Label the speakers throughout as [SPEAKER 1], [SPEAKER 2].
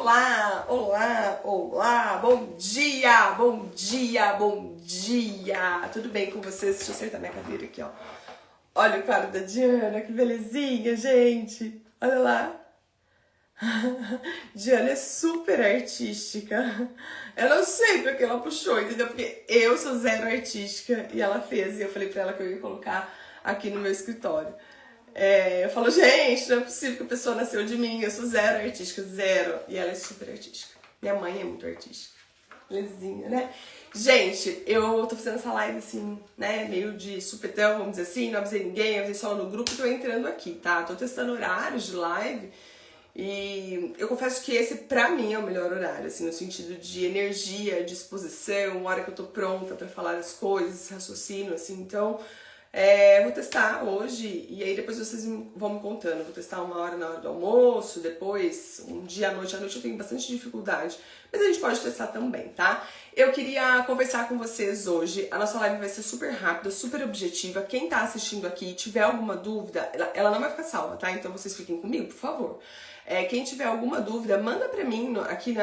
[SPEAKER 1] Olá, olá, olá, bom dia, bom dia, bom dia. Tudo bem com vocês? Deixa eu acertar minha cadeira aqui, ó. Olha o quadro da Diana, que belezinha, gente. Olha lá. Diana é super artística. Eu não sei porque ela puxou, entendeu? Porque eu sou zero artística e ela fez. E eu falei pra ela que eu ia colocar aqui no meu escritório. Eu falo, gente, não é possível que a pessoa nasceu de mim. Eu sou zero artística, zero. E ela é super artística. Minha mãe é muito artística. Belezinha, né? Gente, eu tô fazendo essa live assim, né? Meio de supetão, vamos dizer assim. Não avisei ninguém, avisei só no grupo e tô entrando aqui, tá? Tô testando horários de live. E eu confesso que esse, pra mim, é o melhor horário, assim, no sentido de energia, disposição, hora que eu tô pronta pra falar as coisas, raciocínio, assim, então, vou testar hoje, e aí depois vocês vão me contando, vou testar uma hora na hora do almoço, depois, um dia à noite eu tenho bastante dificuldade, mas a gente pode testar também, tá? Eu queria conversar com vocês hoje, a nossa live vai ser super rápida, super objetiva, quem tá assistindo aqui, tiver alguma dúvida, ela não vai ficar salva, tá? Então vocês fiquem comigo, por favor. Quem tiver alguma dúvida, manda pra mim aqui,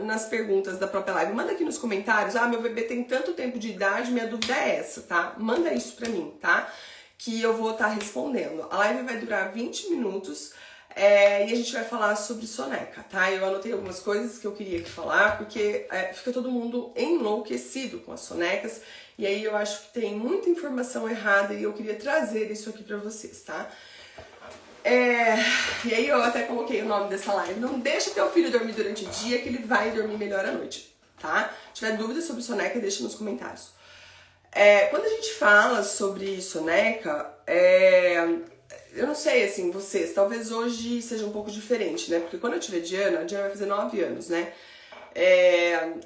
[SPEAKER 1] nas perguntas da própria live, manda aqui nos comentários, meu bebê tem tanto tempo de idade, minha dúvida é essa, tá? Manda isso pra mim, tá? Que eu vou estar respondendo. A live vai durar 20 minutos e a gente vai falar sobre soneca, tá? Eu anotei algumas coisas que eu queria aqui falar, porque fica todo mundo enlouquecido com as sonecas, e aí eu acho que tem muita informação errada e eu queria trazer isso aqui pra vocês, tá? E aí eu até coloquei o nome dessa live. Não deixa teu filho dormir durante o dia, que ele vai dormir melhor à noite, tá? Se tiver dúvida sobre soneca, deixa nos comentários. Quando a gente fala sobre soneca, eu não sei, assim, vocês, talvez hoje seja um pouco diferente, né? Porque quando eu tive a Diana vai fazer 9 anos, né?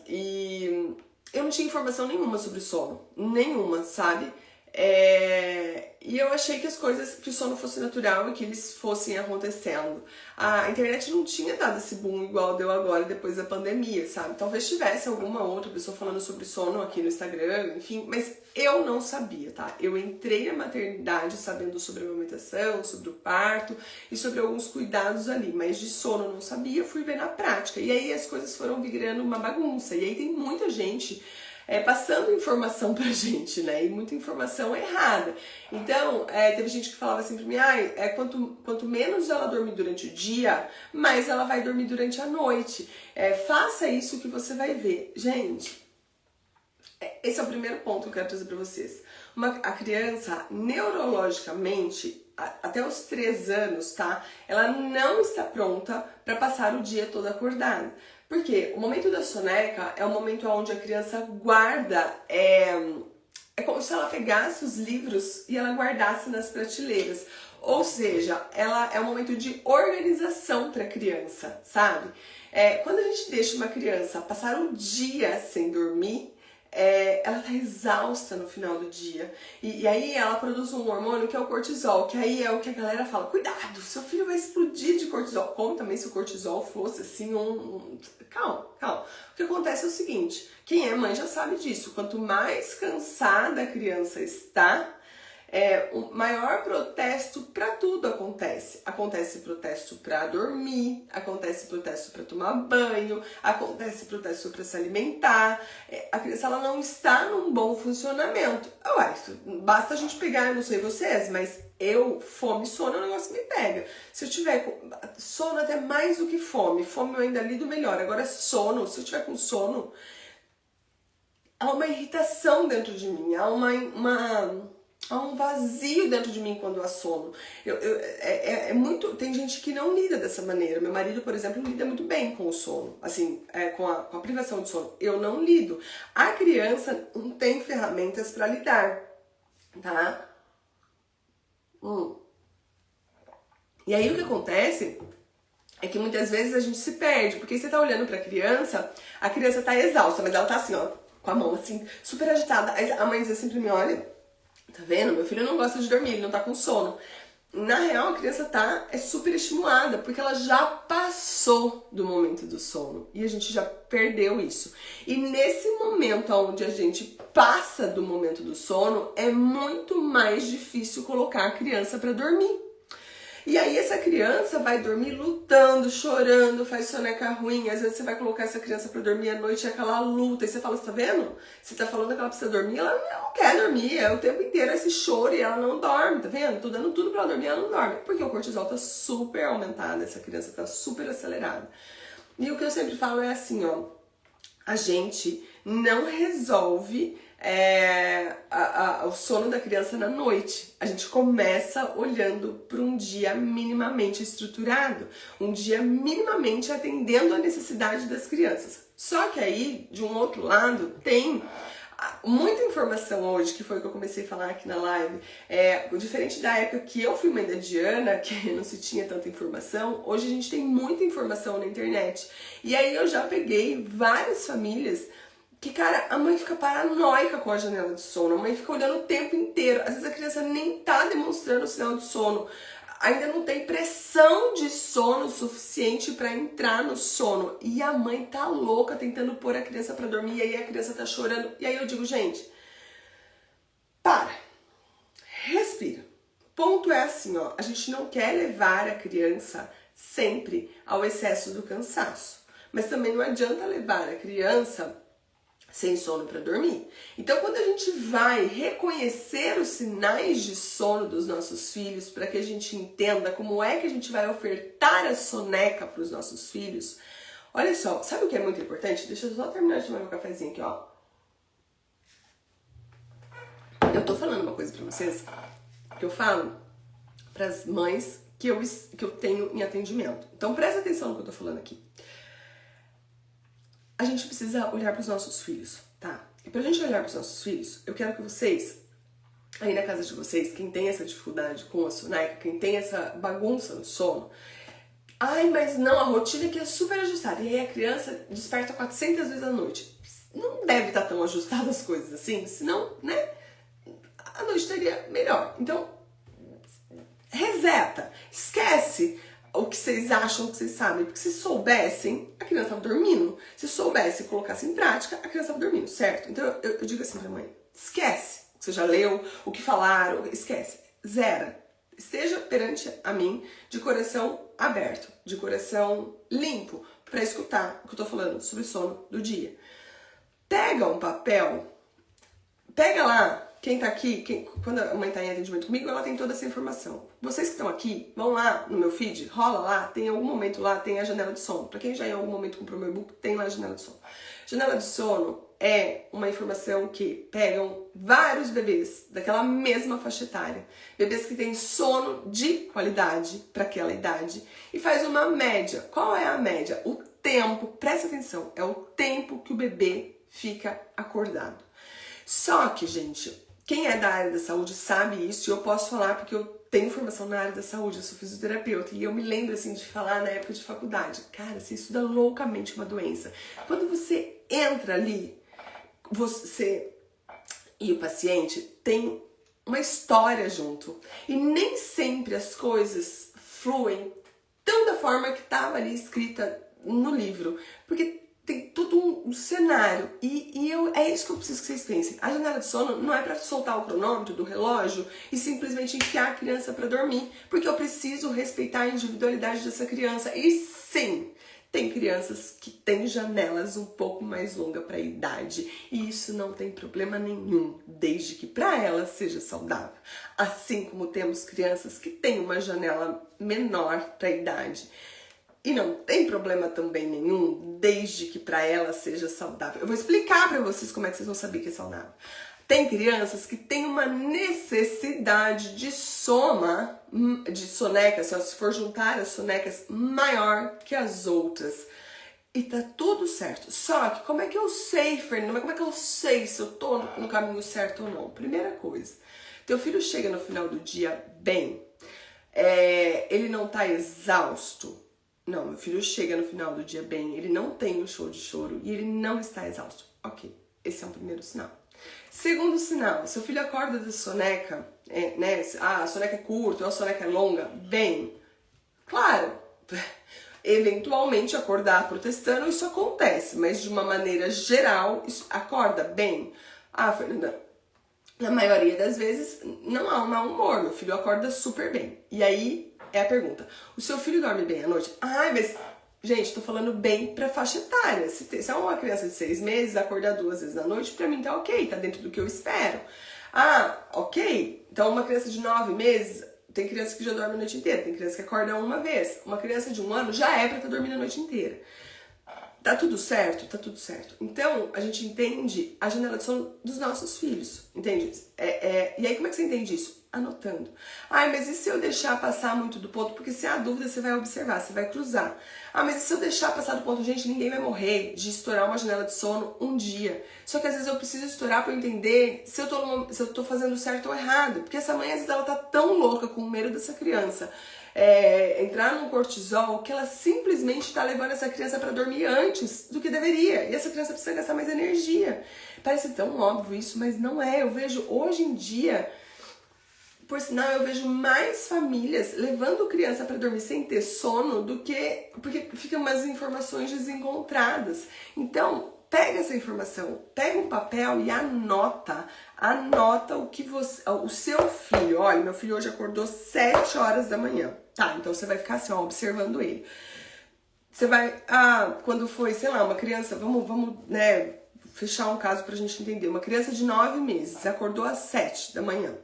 [SPEAKER 1] E eu não tinha informação nenhuma sobre sono, nenhuma, sabe? E eu achei que que o sono fosse natural e que eles fossem acontecendo. A internet não tinha dado esse boom igual deu agora depois da pandemia, sabe? Talvez tivesse alguma outra pessoa falando sobre sono aqui no Instagram, enfim, mas eu não sabia, tá? Eu entrei na maternidade sabendo sobre a amamentação, sobre o parto e sobre alguns cuidados ali, mas de sono eu não sabia, fui ver na prática. E aí as coisas foram virando uma bagunça. E aí tem muita gente passando informação pra gente, né? E muita informação errada. Então, teve gente que falava assim pra mim, quanto menos ela dormir durante o dia, mais ela vai dormir durante a noite. Faça isso que você vai ver. Gente, esse é o primeiro ponto que eu quero trazer pra vocês. A criança, neurologicamente, até os 3 anos, tá? Ela não está pronta para passar o dia todo acordada. Porque o momento da soneca é o momento onde a criança guarda, é como se ela pegasse os livros e ela guardasse nas prateleiras. Ou seja, ela é um momento de organização para a criança, sabe? Quando a gente deixa uma criança passar um dia sem dormir, ela tá exausta no final do dia. E aí ela produz um hormônio que é o cortisol, que aí é o que a galera fala, cuidado, seu filho vai explodir de cortisol. Como também se o cortisol fosse assim Calma. O que acontece é o seguinte, quem é mãe já sabe disso, quanto mais cansada a criança está, o maior protesto para tudo acontece. Acontece protesto para dormir, acontece protesto para tomar banho, acontece protesto para se alimentar. A criança ela não está num bom funcionamento. Basta a gente pegar, eu não sei vocês, mas fome e sono é um negócio que me pega. Se eu tiver sono até mais do que fome eu ainda lido melhor. Agora sono, se eu tiver com sono, há uma irritação dentro de mim, há um vazio dentro de mim quando há sono. Tem gente que não lida dessa maneira. Meu marido, por exemplo, lida muito bem com o sono, assim, com a privação de sono. Eu não lido. A criança não tem ferramentas para lidar, tá? E aí o que acontece é que muitas vezes a gente se perde, porque você tá olhando pra criança, a criança tá exausta, mas ela tá assim, ó, com a mão assim, super agitada. Aí a mãe diz assim pra mim, olha, tá vendo? Meu filho não gosta de dormir, ele não tá com sono. Na real, a criança é super estimulada, porque ela já passou do momento do sono. E a gente já perdeu isso. E nesse momento onde a gente passa do momento do sono, é muito mais difícil colocar a criança para dormir. E aí essa criança vai dormir lutando, chorando, faz soneca ruim. Às vezes você vai colocar essa criança pra dormir à noite e aquela luta. E você fala, você tá vendo? Você tá falando que ela precisa dormir, ela não quer dormir. É o tempo inteiro esse choro e ela não dorme, tá vendo? Tô dando tudo pra ela dormir, ela não dorme. Porque o cortisol tá super aumentado, essa criança tá super acelerada. E o que eu sempre falo é assim, ó. A gente não resolve o sono da criança na noite. A gente começa olhando para um dia minimamente estruturado, um dia minimamente atendendo a necessidade das crianças. Só que aí, de um outro lado, tem muita informação hoje, que foi o que eu comecei a falar aqui na live, diferente da época que eu fui mãe da Diana, que não se tinha tanta informação, hoje a gente tem muita informação na internet. E aí eu já peguei várias famílias que, cara, a mãe fica paranoica com a janela de sono, a mãe fica olhando o tempo inteiro, às vezes a criança nem tá demonstrando sinal de sono, ainda não tem pressão de sono suficiente para entrar no sono. E a mãe tá louca tentando pôr a criança para dormir, e aí a criança tá chorando. E aí eu digo, gente, para, respira. O ponto é assim, ó, a gente não quer levar a criança sempre ao excesso do cansaço. Mas também não adianta levar a criança sem sono para dormir. Então, quando a gente vai reconhecer os sinais de sono dos nossos filhos, para que a gente entenda como é que a gente vai ofertar a soneca para os nossos filhos, olha só, sabe o que é muito importante? Deixa eu só terminar de tomar meu cafezinho aqui, ó. Eu tô falando uma coisa para vocês que eu falo para as mães que eu tenho em atendimento. Então, presta atenção no que eu tô falando aqui. A gente precisa olhar para os nossos filhos, tá? E pra gente olhar para os nossos filhos, eu quero que vocês, aí na casa de vocês, quem tem essa dificuldade com a soneca, quem tem essa bagunça no sono, ai, mas não, a rotina aqui é super ajustada. E aí a criança desperta 400 vezes à noite. Não deve estar tão ajustada as coisas assim, senão, né, a noite estaria melhor. Então, reseta, esquece o que vocês acham, o que vocês sabem. Porque se soubessem, a criança estava dormindo. Se soubesse e colocasse em prática, a criança estava dormindo, certo? Então eu digo assim pra mãe, esquece o que você já leu, o que falaram, esquece, zera. Esteja perante a mim de coração aberto, de coração limpo, para escutar o que eu tô falando sobre sono do dia. Pega um papel, pega lá. Quem tá aqui, quando a mãe tá em atendimento comigo, ela tem toda essa informação. Vocês que estão aqui, vão lá no meu feed, rola lá, tem algum momento lá, tem a janela de sono. Pra quem já em algum momento comprou meu e-book, tem lá a janela de sono. Janela de sono é uma informação que pegam vários bebês daquela mesma faixa etária. Bebês que têm sono de qualidade para aquela idade e faz uma média. Qual é a média? O tempo, presta atenção, é o tempo que o bebê fica acordado. Só que, gente, quem é da área da saúde sabe isso, e eu posso falar porque eu tenho formação na área da saúde, eu sou fisioterapeuta, e eu me lembro assim de falar na época de faculdade, cara, você estuda loucamente uma doença. Quando você entra ali, você e o paciente tem uma história junto, e nem sempre as coisas fluem tão da forma que estava ali escrita no livro, porque tem todo um cenário, é isso que eu preciso que vocês pensem. A janela de sono não é para soltar o cronômetro do relógio e simplesmente enfiar a criança para dormir, porque eu preciso respeitar a individualidade dessa criança. E sim, tem crianças que têm janelas um pouco mais longas para a idade, e isso não tem problema nenhum, desde que para ela seja saudável. Assim como temos crianças que têm uma janela menor para a idade. E não tem problema também nenhum, desde que para ela seja saudável. Eu vou explicar para vocês como é que vocês vão saber que é saudável. Tem crianças que têm uma necessidade de soneca, se for juntar as sonecas, maior que as outras. E tá tudo certo. Só que como é que eu sei, Fernanda? Como é que eu sei se eu tô no caminho certo ou não? Primeira coisa, teu filho chega no final do dia bem, ele não tá exausto. Não, meu filho chega no final do dia bem, ele não tem um show de choro e ele não está exausto. Ok, esse é um primeiro sinal. Segundo sinal, seu filho acorda da soneca, né? A soneca é curta ou a soneca é longa, bem, claro, eventualmente acordar protestando, isso acontece, mas de uma maneira geral, isso acorda bem. Ah, Fernanda, na maioria das vezes não há um mau humor, meu filho acorda super bem. E aí, É a pergunta. O seu filho dorme bem à noite? Ai, mas... Gente, tô falando bem pra faixa etária. Se é uma criança de 6 meses, acordar 2 vezes na noite, pra mim tá ok, tá dentro do que eu espero. Ah, ok. Então uma criança de 9 meses, tem criança que já dorme a noite inteira, tem criança que acorda uma vez. Uma criança de 1 ano já é pra estar dormindo a noite inteira. Tá tudo certo? Tá tudo certo. Então, a gente entende a janela de sono dos nossos filhos, entende? E aí, como é que você entende isso? Anotando. Ai, mas e se eu deixar passar muito do ponto? Porque se há dúvida, você vai observar, você vai cruzar. Ah, mas e se eu deixar passar do ponto? Gente, ninguém vai morrer de estourar uma janela de sono um dia. Só que às vezes eu preciso estourar pra eu entender se eu tô fazendo certo ou errado. Porque essa mãe, às vezes, ela tá tão louca com o medo dessa criança entrar num cortisol que ela simplesmente está levando essa criança para dormir antes do que deveria. E essa criança precisa gastar mais energia. Parece tão óbvio isso, mas não é. Eu vejo hoje em dia, por sinal, eu vejo mais famílias levando criança para dormir sem ter sono do que... Porque ficam umas informações desencontradas. Então, pega essa informação, pega um papel e anota o que o seu filho, olha, meu filho hoje acordou 7 horas da manhã. Tá, então você vai ficar assim, ó, observando ele. Você vai, quando foi, sei lá, uma criança, vamos, né, fechar um caso pra gente entender. Uma criança de 9 meses acordou às 7 da manhã.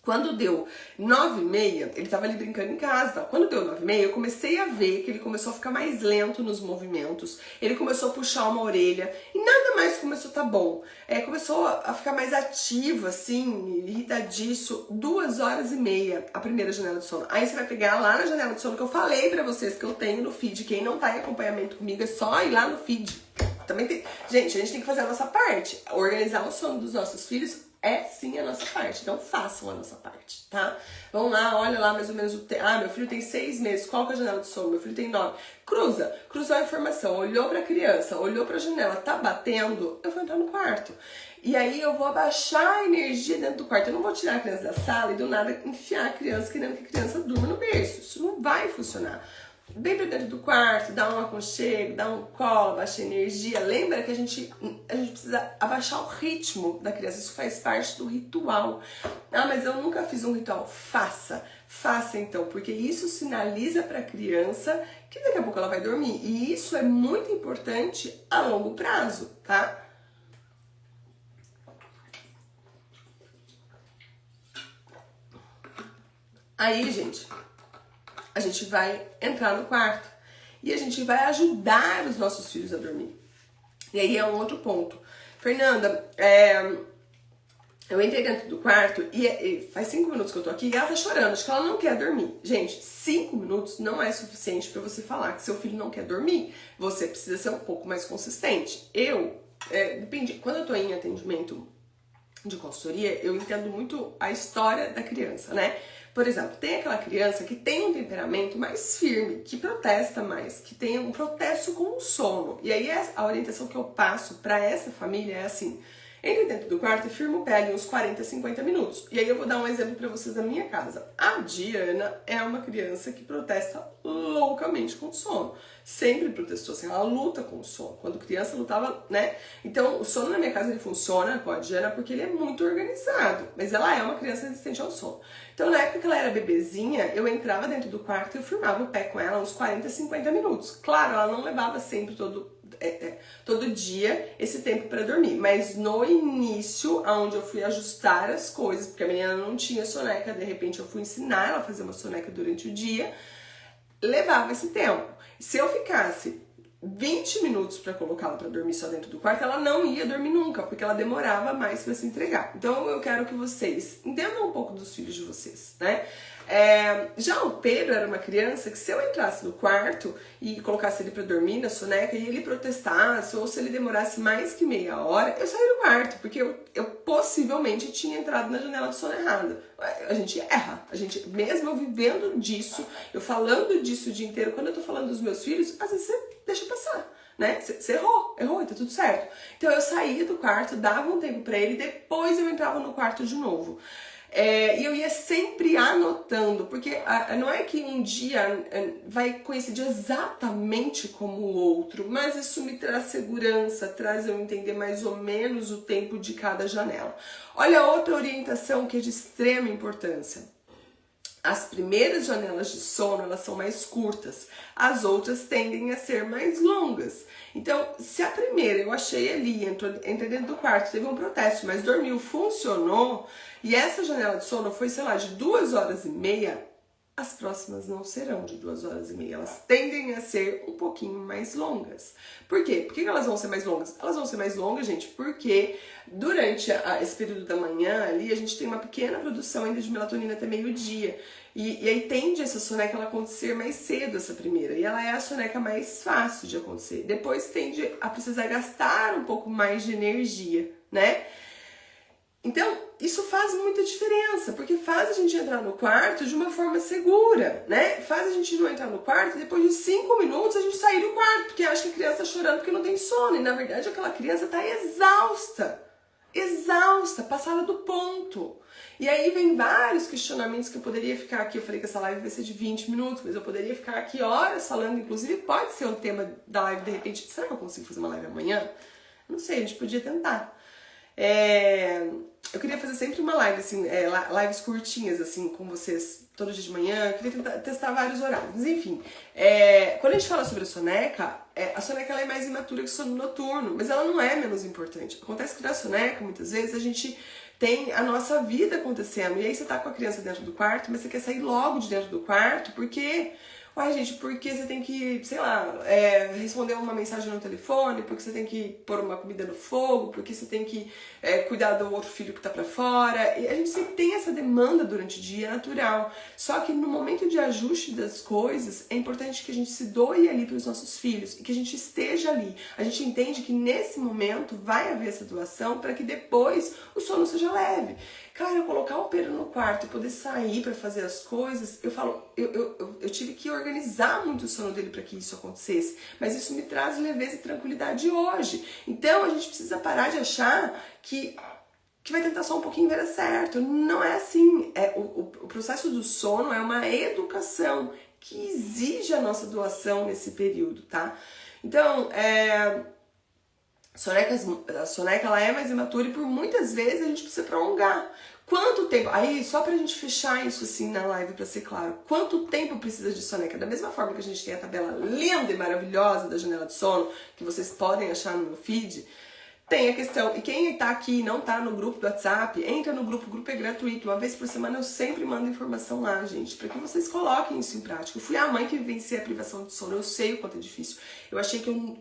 [SPEAKER 1] Quando deu 9h30, ele tava ali brincando em casa. Quando deu 9h30, eu comecei a ver que ele começou a ficar mais lento nos movimentos. Ele começou a puxar uma orelha e nada mais começou a tá bom. Começou a ficar mais ativo, assim, irritadiço. 2h30, a primeira janela de sono. Aí você vai pegar lá na janela de sono que eu falei pra vocês que eu tenho no feed. Quem não tá em acompanhamento comigo é só ir lá no feed. Também tem... Gente, a gente tem que fazer a nossa parte. Organizar o sono dos nossos filhos é sim a nossa parte, então façam a nossa parte, tá? Vamos lá, olha lá mais ou menos o tempo. Meu filho tem 6 meses, qual que é a janela de sono? Meu filho tem 9. Cruzou a informação, olhou pra criança, olhou pra janela, tá batendo, eu vou entrar no quarto. E aí eu vou abaixar a energia dentro do quarto. Eu não vou tirar a criança da sala e do nada enfiar a criança querendo que a criança durma no berço. Isso não vai funcionar. Bem pra dentro do quarto, dá um aconchego, dá um colo, abaixa a energia. Lembra que a gente precisa abaixar o ritmo da criança, isso faz parte do ritual. Mas eu nunca fiz um ritual. Faça então, porque isso sinaliza pra criança que daqui a pouco ela vai dormir. E isso é muito importante a longo prazo, tá? Aí, gente, a gente vai entrar no quarto e a gente vai ajudar os nossos filhos a dormir. E aí é um outro ponto. Fernanda, eu entrei dentro do quarto e faz 5 minutos que eu tô aqui e ela tá chorando, acho que ela não quer dormir. Gente, 5 minutos não é suficiente pra você falar que seu filho não quer dormir. Você precisa ser um pouco mais consistente. Depende, quando eu tô em atendimento de consultoria, eu entendo muito a história da criança, né? Por exemplo, tem aquela criança que tem um temperamento mais firme, que protesta mais, que tem um protesto com o sono. E aí a orientação que eu passo para essa família é assim: entre dentro do quarto e firma o pé ali uns 40, 50 minutos. E aí eu vou dar um exemplo para vocês da minha casa. A Diana é uma criança que protesta loucamente com o sono. Sempre protestou, assim, ela luta com o sono. Quando criança lutava, né? Então o sono na minha casa ele funciona com a Diana porque ele é muito organizado. Mas ela é uma criança resistente ao sono. Então na época que ela era bebezinha, eu entrava dentro do quarto e eu firmava o pé com ela uns 40, 50 minutos. Claro, ela não levava sempre todo dia esse tempo para dormir, mas no início, onde eu fui ajustar as coisas, porque a menina não tinha soneca, de repente eu fui ensinar ela a fazer uma soneca durante o dia, levava esse tempo. Se eu ficasse 20 minutos para colocá-la para dormir só dentro do quarto, ela não ia dormir nunca, porque ela demorava mais para se entregar. Então eu quero que vocês entendam um pouco dos filhos de vocês, né? Já o Pedro era uma criança que se eu entrasse no quarto e colocasse ele pra dormir na soneca e ele protestasse, ou se ele demorasse mais que meia hora, eu saía do quarto, porque eu possivelmente tinha entrado na janela de sono errada. A gente erra, mesmo eu vivendo disso, eu falando disso o dia inteiro, quando eu tô falando dos meus filhos, às vezes você deixa passar, né? Você errou e tá tudo certo. Então eu saía do quarto, dava um tempo pra ele, depois eu entrava no quarto de novo. E eu ia sempre anotando, porque não é que um dia vai coincidir exatamente como o outro, mas isso me traz segurança, traz eu entender mais ou menos o tempo de cada janela. Olha outra orientação que é de extrema importância. as primeiras janelas de sono, elas são mais curtas, as outras tendem a ser mais longas. Então, se a primeira eu achei ali, entrei dentro do quarto, teve um protesto, mas dormiu, funcionou, e essa janela de sono foi, sei lá, de 2h30, as próximas não serão de 2h30, elas tendem a ser um pouquinho mais longas. Por quê? Por que elas vão ser mais longas? Elas vão ser mais longas, gente, porque durante esse período da manhã ali, a gente tem uma pequena produção ainda de melatonina até meio-dia. E aí tende essa soneca ela acontecer mais cedo, essa primeira. E ela é a soneca mais fácil de acontecer. Depois tende a precisar gastar um pouco mais de energia, né? Então, isso faz muita diferença, porque faz a gente entrar no quarto de uma forma segura, né? Faz a gente não entrar no quarto e depois de 5 minutos a gente sair do quarto, porque acha que a criança está chorando porque não tem sono. E na verdade aquela criança está exausta, passada do ponto. E aí vem vários questionamentos que eu poderia ficar aqui. Eu falei que essa live vai ser de 20 minutos, mas eu poderia ficar aqui horas falando. Inclusive pode ser um tema da live de repente. Será que eu consigo fazer uma live amanhã? Não sei, a gente podia tentar. Eu queria fazer sempre uma live, assim, lives curtinhas, assim, com vocês todo dia de manhã. Eu queria tentar testar vários horários. Mas enfim, quando a gente fala sobre a soneca ela é mais imatura que o sono noturno, mas ela não é menos importante. Acontece que na soneca, muitas vezes, a gente tem a nossa vida acontecendo. E aí você tá com a criança dentro do quarto, mas você quer sair logo de dentro do quarto, porque... Uai, gente, porque você tem que, sei lá, responder uma mensagem no telefone, porque você tem que pôr uma comida no fogo, porque você tem que cuidar do outro filho que tá pra fora. E a gente sempre tem essa demanda durante o dia, é natural. Só que no momento de ajuste das coisas, é importante que a gente se doe ali pros nossos filhos e que a gente esteja ali. A gente entende que nesse momento vai haver essa doação para que depois o sono seja leve. Cara, eu colocar o Pedro no quarto e poder sair pra fazer as coisas, eu falo, eu tive que organizar muito o sono dele para que isso acontecesse, mas isso me traz leveza e tranquilidade hoje. Então a gente precisa parar de achar que vai tentar só um pouquinho ver certo. Não é assim. O processo do sono é uma educação que exige a nossa doação nesse período, tá? Então, a soneca ela é mais imatura e por muitas vezes a gente precisa prolongar. Quanto tempo? Aí, só pra gente fechar isso assim na live, pra ser claro, quanto tempo precisa de soneca? Da mesma forma que a gente tem a tabela linda e maravilhosa da janela de sono, que vocês podem achar no meu feed, tem a questão, e quem tá aqui e não tá no grupo do WhatsApp, entra no grupo, o grupo é gratuito, uma vez por semana eu sempre mando informação lá, gente, pra que vocês coloquem isso em prática. Eu fui a mãe que vivenciei a privação de sono, eu sei o quanto é difícil. Eu achei que,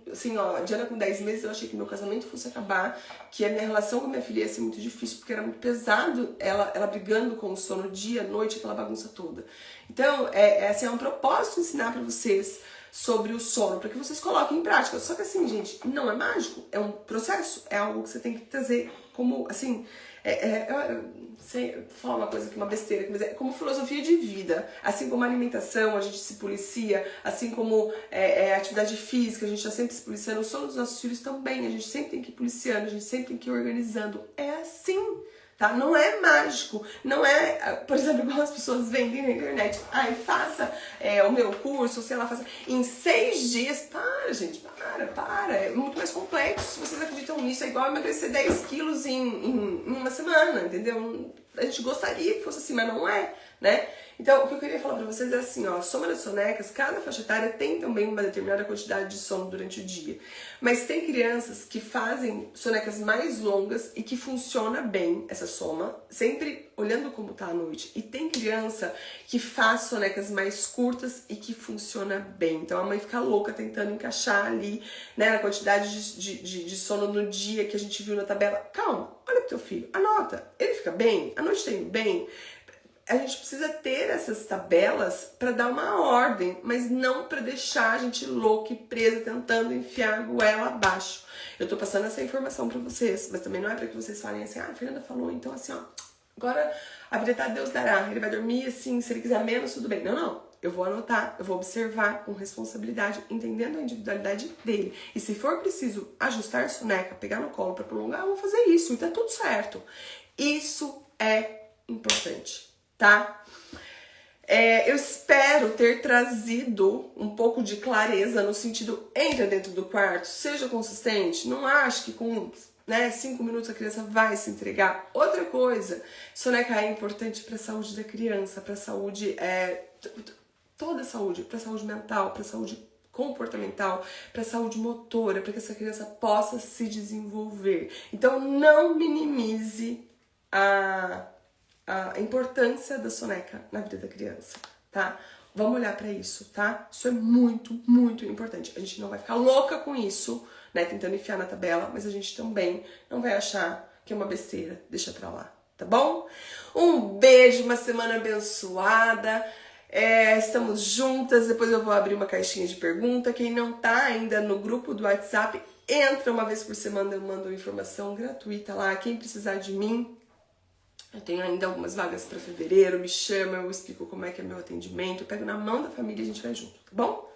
[SPEAKER 1] Diana com 10 meses, eu achei que meu casamento fosse acabar, que a minha relação com a minha filha ia ser muito difícil, porque era muito pesado ela brigando com o sono dia, noite, aquela bagunça toda. Então, é um propósito ensinar pra vocês sobre o sono, para que vocês coloquem em prática. Só que assim, gente, não é mágico, é um processo, é algo que você tem que trazer como, assim, sei falar uma coisa aqui, uma besteira, mas é como filosofia de vida. Assim como a alimentação, a gente se policia, assim como a atividade física, a gente está sempre se policiando, o sono dos nossos filhos também, a gente sempre tem que ir policiando, a gente sempre tem que ir organizando. É assim. Tá? Não é mágico, não é, por exemplo, igual as pessoas vendem na internet. Ai, faça o meu curso, sei lá, faça em 6 dias. Para, gente, para. É muito mais complexo. Se vocês acreditam nisso, é igual emagrecer 10 quilos em uma semana, entendeu? A gente gostaria que fosse assim, mas não é, né? Então, o que eu queria falar pra vocês é assim, ó, a soma das sonecas, cada faixa etária tem também uma determinada quantidade de sono durante o dia. Mas tem crianças que fazem sonecas mais longas e que funciona bem essa soma, sempre olhando como tá à noite. E tem criança que faz sonecas mais curtas e que funciona bem. Então a mãe fica louca tentando encaixar ali, né, na quantidade de sono no dia que a gente viu na tabela. Calma, olha pro teu filho, anota. Ele fica bem? A noite tá indo bem? A gente precisa ter essas tabelas para dar uma ordem, mas não para deixar a gente louca e presa tentando enfiar a goela abaixo. Eu tô passando essa informação para vocês, mas também não é para que vocês falem assim, a Fernanda falou, então assim, ó, agora a vida tá, Deus dará, ele vai dormir assim, se ele quiser menos, tudo bem. Não. Eu vou anotar, eu vou observar com responsabilidade, entendendo a individualidade dele. E se for preciso ajustar a soneca, pegar no colo para prolongar, eu vou fazer isso e tá tudo certo. Isso é importante. Tá? Eu espero ter trazido um pouco de clareza no sentido, entra dentro do quarto, seja consistente, não acho que com né? 5 minutos a criança vai se entregar. Outra coisa, soneca é importante para a saúde da criança, para a saúde, toda a saúde, para a saúde mental, para a saúde comportamental, para a saúde motora, para que essa criança possa se desenvolver. Então, não minimize a importância da soneca na vida da criança, tá? Vamos olhar para isso, tá? Isso é muito, muito importante. A gente não vai ficar louca com isso, né? Tentando enfiar na tabela, mas a gente também não vai achar que é uma besteira. Deixa pra lá, tá bom? Um beijo, uma semana abençoada. Estamos juntas. Depois eu vou abrir uma caixinha de pergunta. Quem não tá ainda no grupo do WhatsApp, entra uma vez por semana, eu mando informação gratuita lá. Quem precisar de mim, eu tenho ainda algumas vagas para fevereiro, me chama, eu explico como é que é meu atendimento, eu pego na mão da família e a gente vai junto, tá bom?